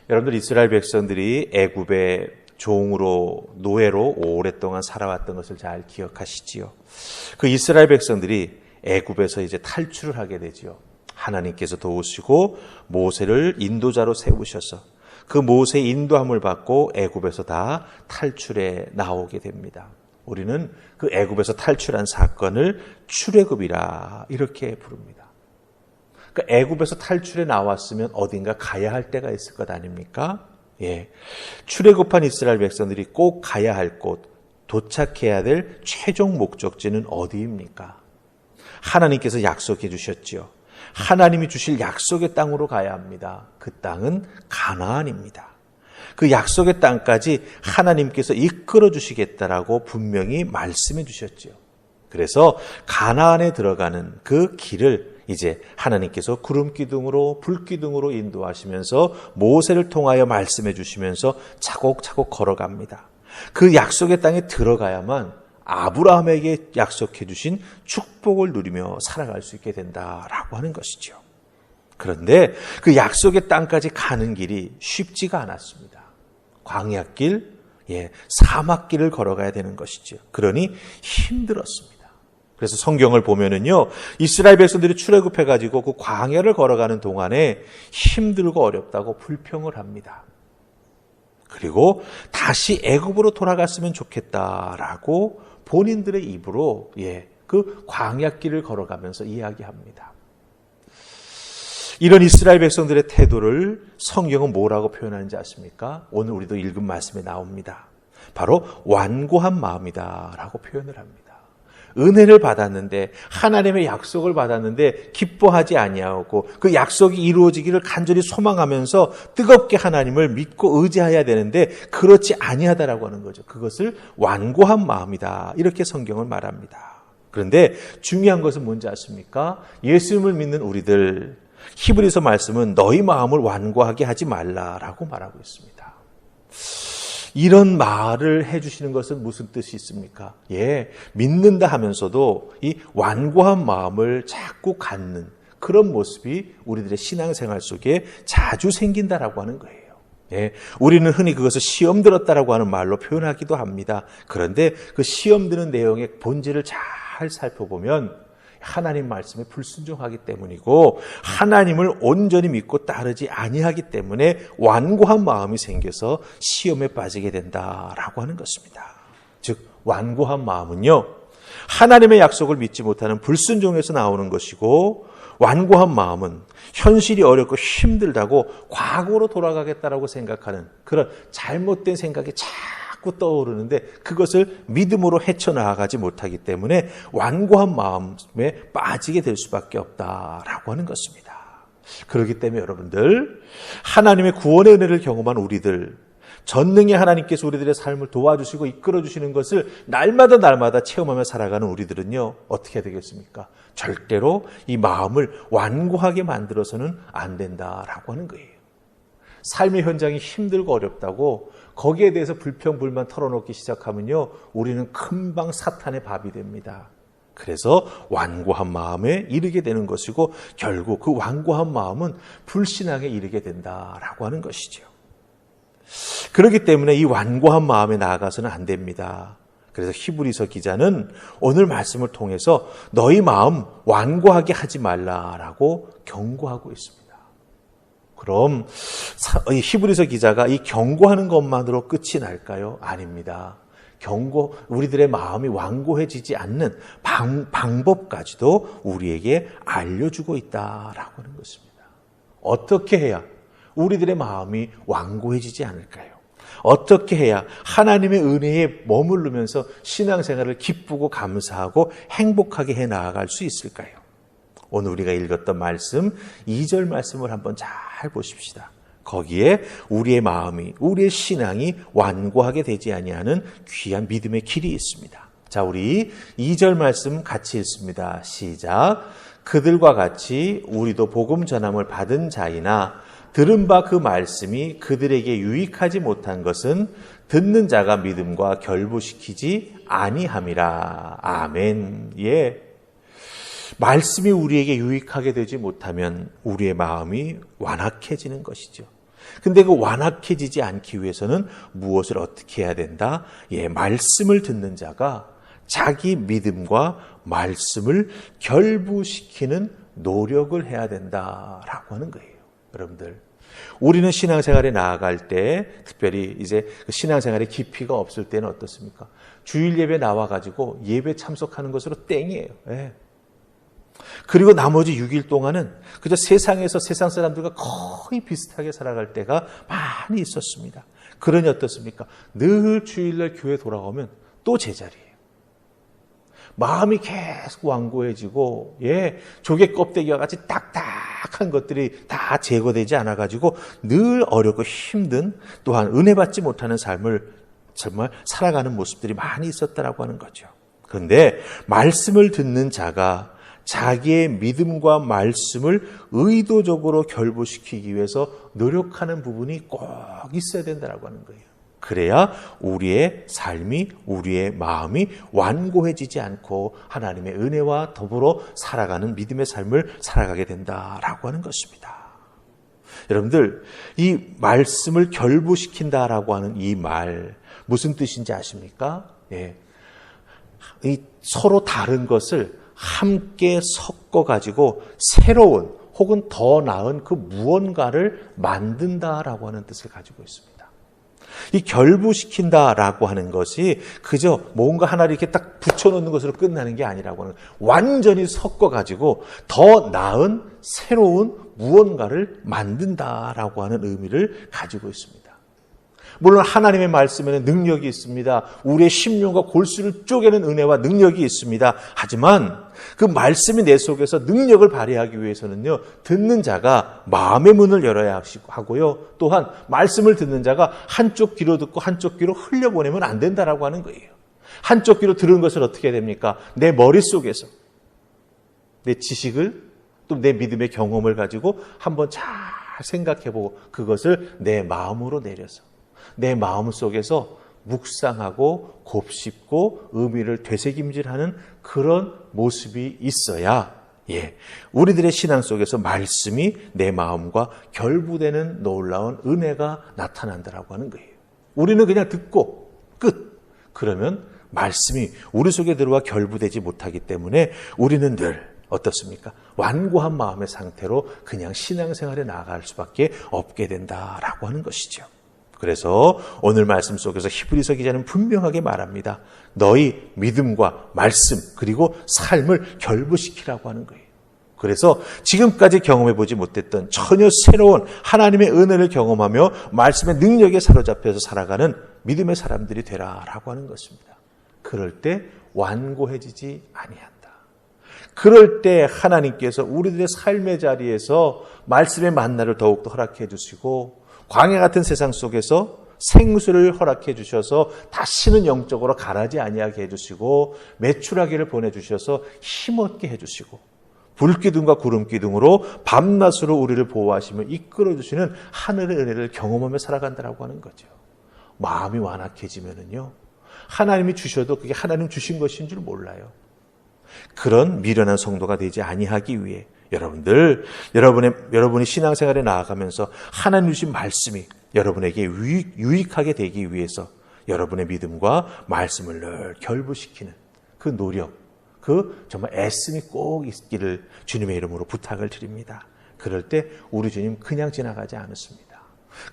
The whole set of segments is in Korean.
여러분들 이스라엘 백성들이 애굽의 종으로 노예로 오랫동안 살아왔던 것을 잘 기억하시지요. 그 이스라엘 백성들이 애굽에서 이제 탈출을 하게 되지요. 하나님께서 도우시고 모세를 인도자로 세우셔서 그 모세의 인도함을 받고 애굽에서 다 탈출해 나오게 됩니다. 우리는 그 애굽에서 탈출한 사건을 출애굽이라 이렇게 부릅니다. 그러니까 애굽에서 탈출해 나왔으면 어딘가 가야 할 때가 있을 것 아닙니까? 예, 출애굽한 이스라엘 백성들이 꼭 가야 할 곳, 도착해야 될 최종 목적지는 어디입니까? 하나님께서 약속해 주셨지요. 하나님이 주실 약속의 땅으로 가야 합니다. 그 땅은 가나안입니다. 그 약속의 땅까지 하나님께서 이끌어 주시겠다라고 분명히 말씀해 주셨지요. 그래서 가나안에 들어가는 그 길을 이제 하나님께서 구름 기둥으로 불 기둥으로 인도하시면서 모세를 통하여 말씀해 주시면서 차곡차곡 걸어갑니다. 그 약속의 땅에 들어가야만 아브라함에게 약속해 주신 축복을 누리며 살아갈 수 있게 된다라고 하는 것이죠. 그런데 그 약속의 땅까지 가는 길이 쉽지가 않았습니다. 광야길, 사막길을 걸어가야 되는 것이죠. 그러니 힘들었습니다. 그래서 성경을 보면은요, 이스라엘 백성들이 출애굽해가지고 그 광야를 걸어가는 동안에 힘들고 어렵다고 불평을 합니다. 그리고 다시 애굽으로 돌아갔으면 좋겠다라고 본인들의 입으로 그 광야길을 걸어가면서 이야기합니다. 이런 이스라엘 백성들의 태도를 성경은 뭐라고 표현하는지 아십니까? 오늘 우리도 읽은 말씀에 나옵니다. 바로 완고한 마음이다라고 표현을 합니다. 은혜를 받았는데 하나님의 약속을 받았는데 기뻐하지 아니하고 그 약속이 이루어지기를 간절히 소망하면서 뜨겁게 하나님을 믿고 의지해야 되는데 그렇지 아니하다라고 하는 거죠. 그것을 완고한 마음이다 이렇게 성경은 말합니다. 그런데 중요한 것은 뭔지 아십니까? 예수님을 믿는 우리들 히브리서 말씀은 너희 마음을 완고하게 하지 말라라고 말하고 있습니다. 이런 말을 해주시는 것은 무슨 뜻이 있습니까? 믿는다 하면서도 이 완고한 마음을 자꾸 갖는 그런 모습이 우리들의 신앙생활 속에 자주 생긴다라고 하는 거예요. 우리는 흔히 그것을 시험 들었다라고 하는 말로 표현하기도 합니다. 그런데 그 시험 드는 내용의 본질을 잘 살펴보면 하나님 말씀에 불순종하기 때문이고 하나님을 온전히 믿고 따르지 아니하기 때문에 완고한 마음이 생겨서 시험에 빠지게 된다라고 하는 것입니다. 즉 완고한 마음은요, 하나님의 약속을 믿지 못하는 불순종에서 나오는 것이고 완고한 마음은 현실이 어렵고 힘들다고 과거로 돌아가겠다라고 생각하는 그런 잘못된 생각이 자꾸 떠오르는데 그것을 믿음으로 헤쳐나가지 못하기 때문에 완고한 마음에 빠지게 될 수밖에 없다라고 하는 것입니다. 그렇기 때문에 여러분들, 하나님의 구원의 은혜를 경험한 우리들, 전능의 하나님께서 우리들의 삶을 도와주시고 이끌어주시는 것을 날마다 체험하며 살아가는 우리들은요, 어떻게 해야 되겠습니까? 절대로 이 마음을 완고하게 만들어서는 안 된다라고 하는 거예요. 삶의 현장이 힘들고 어렵다고 거기에 대해서 불평불만 털어놓기 시작하면요, 우리는 금방 사탄의 밥이 됩니다. 그래서 완고한 마음에 이르게 되는 것이고 결국 그 완고한 마음은 불신앙에 이르게 된다라고 하는 것이죠. 그렇기 때문에 이 완고한 마음에 나아가서는 안 됩니다. 그래서 히브리서 기자는 오늘 말씀을 통해서 너희 마음 완고하게 하지 말라라고 경고하고 있습니다. 그럼 히브리서 기자가 이 경고하는 것만으로 끝이 날까요? 아닙니다. 우리들의 마음이 완고해지지 않는 방법까지도 우리에게 알려주고 있다라고 하는 것입니다. 어떻게 해야 우리들의 마음이 완고해지지 않을까요? 어떻게 해야 하나님의 은혜에 머무르면서 신앙생활을 기쁘고 감사하고 행복하게 해 나아갈 수 있을까요? 오늘 우리가 읽었던 말씀 2절 말씀을 한번 잘 보십시다. 거기에 우리의 마음이, 우리의 신앙이 완고하게 되지 아니하는 귀한 믿음의 길이 있습니다. 자, 우리 2절 말씀 같이 읽습니다. 시작. 그들과 같이 우리도 복음 전함을 받은 자이나 들은 바 그 말씀이 그들에게 유익하지 못한 것은 듣는 자가 믿음과 결부시키지 아니함이라. 아멘. 말씀이 우리에게 유익하게 되지 못하면 우리의 마음이 완악해지는 것이죠. 근데 그 완악해지지 않기 위해서는 무엇을 어떻게 해야 된다? 말씀을 듣는 자가 자기 믿음과 말씀을 결부시키는 노력을 해야 된다라고 하는 거예요. 여러분들, 우리는 신앙생활에 나아갈 때, 특별히 이제 신앙생활에 깊이가 없을 때는 어떻습니까? 주일 예배 나와가지고 예배 참석하는 것으로 땡이에요. 그리고 나머지 6일 동안은 그저 세상에서 세상 사람들과 거의 비슷하게 살아갈 때가 많이 있었습니다. 그러니 어떻습니까? 늘 주일날 교회 돌아오면 또 제자리예요. 마음이 계속 완고해지고, 조개 껍데기와 같이 딱딱한 것들이 다 제거되지 않아가지고 늘 어렵고 힘든, 또한 은혜 받지 못하는 삶을 정말 살아가는 모습들이 많이 있었다라고 하는 거죠. 그런데 말씀을 듣는 자가 자기의 믿음과 말씀을 의도적으로 결부시키기 위해서 노력하는 부분이 꼭 있어야 된다라고 하는 거예요. 그래야 우리의 삶이, 우리의 마음이 완고해지지 않고 하나님의 은혜와 더불어 살아가는 믿음의 삶을 살아가게 된다라고 하는 것입니다. 여러분들, 이 말씀을 결부시킨다라고 하는 이 말, 무슨 뜻인지 아십니까? 이 서로 다른 것을 함께 섞어가지고 새로운 혹은 더 나은 그 무언가를 만든다라고 하는 뜻을 가지고 있습니다. 이 결부시킨다라고 하는 것이 그저 뭔가 하나를 이렇게 딱 붙여놓는 것으로 끝나는 게 아니라고 하는, 완전히 섞어가지고 더 나은 새로운 무언가를 만든다라고 하는 의미를 가지고 있습니다. 물론 하나님의 말씀에는 능력이 있습니다. 우리의 심령과 골수를 쪼개는 은혜와 능력이 있습니다. 하지만 그 말씀이 내 속에서 능력을 발휘하기 위해서는요, 듣는 자가 마음의 문을 열어야 하고요, 또한 말씀을 듣는 자가 한쪽 귀로 듣고 한쪽 귀로 흘려보내면 안 된다라고 하는 거예요. 한쪽 귀로 들은 것을 어떻게 해야 됩니까? 내 머릿속에서 내 지식을, 또 내 믿음의 경험을 가지고 한번 잘 생각해보고 그것을 내 마음으로 내려서 내 마음 속에서 묵상하고 곱씹고 의미를 되새김질하는 그런 모습이 있어야, 우리들의 신앙 속에서 말씀이 내 마음과 결부되는 놀라운 은혜가 나타난다라고 하는 거예요. 우리는 그냥 듣고 끝. 그러면 말씀이 우리 속에 들어와 결부되지 못하기 때문에 우리는 늘 어떻습니까? 완고한 마음의 상태로 그냥 신앙생활에 나아갈 수밖에 없게 된다라고 하는 것이죠. 그래서 오늘 말씀 속에서 히브리서 기자는 분명하게 말합니다. 너희 믿음과 말씀 그리고 삶을 결부시키라고 하는 거예요. 그래서 지금까지 경험해보지 못했던 전혀 새로운 하나님의 은혜를 경험하며 말씀의 능력에 사로잡혀서 살아가는 믿음의 사람들이 되라라고 하는 것입니다. 그럴 때 완고해지지 아니한다. 그럴 때 하나님께서 우리들의 삶의 자리에서 말씀의 만나를 더욱더 허락해 주시고, 광야 같은 세상 속에서 생수를 허락해 주셔서 다시는 영적으로 가라지 아니하게 해주시고, 메추라기를 보내주셔서 힘없게 해주시고, 불기둥과 구름기둥으로 밤낮으로 우리를 보호하시며 이끌어주시는 하늘의 은혜를 경험하며 살아간다라고 하는 거죠. 마음이 완악해지면은요, 하나님이 주셔도 그게 하나님 주신 것인 줄 몰라요. 그런 미련한 성도가 되지 아니하기 위해 여러분이 신앙생활에 나아가면서 하나님 주신 말씀이 여러분에게 유익하게 되기 위해서 여러분의 믿음과 말씀을 늘 결부시키는 그 노력, 그 정말 애씀이 꼭 있기를 주님의 이름으로 부탁을 드립니다. 그럴 때 우리 주님 그냥 지나가지 않으십니다.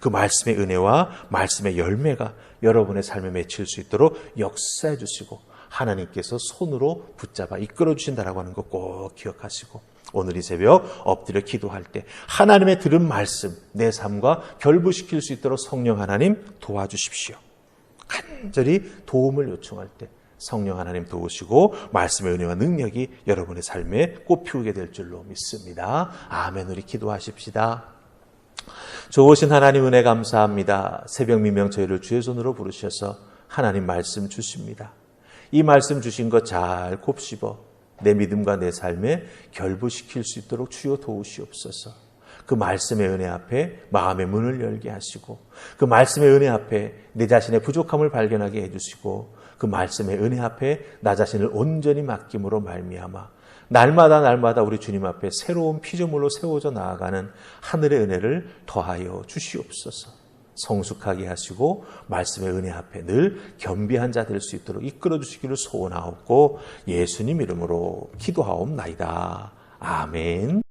그 말씀의 은혜와 말씀의 열매가 여러분의 삶에 맺힐 수 있도록 역사해 주시고, 하나님께서 손으로 붙잡아 이끌어 주신다라고 하는 거 꼭 기억하시고, 오늘 이 새벽 엎드려 기도할 때 하나님의 들은 말씀 내 삶과 결부시킬 수 있도록 성령 하나님 도와주십시오. 간절히 도움을 요청할 때 성령 하나님 도우시고 말씀의 은혜와 능력이 여러분의 삶에 꽃피우게 될 줄로 믿습니다. 아멘. 우리 기도하십시다. 좋으신 하나님 은혜 감사합니다. 새벽 미명 저희를 주의 손으로 부르셔서 하나님 말씀 주십니다. 이 말씀 주신 것 잘 곱씹어 내 믿음과 내 삶에 결부시킬 수 있도록 주여 도우시옵소서. 그 말씀의 은혜 앞에 마음의 문을 열게 하시고, 그 말씀의 은혜 앞에 내 자신의 부족함을 발견하게 해주시고, 그 말씀의 은혜 앞에 나 자신을 온전히 맡김으로 말미암아 날마다 우리 주님 앞에 새로운 피조물로 세워져 나아가는 하늘의 은혜를 더하여 주시옵소서. 성숙하게 하시고 말씀의 은혜 앞에 늘 겸비한 자 될 수 있도록 이끌어 주시기를 소원하옵고 예수님 이름으로 기도하옵나이다. 아멘.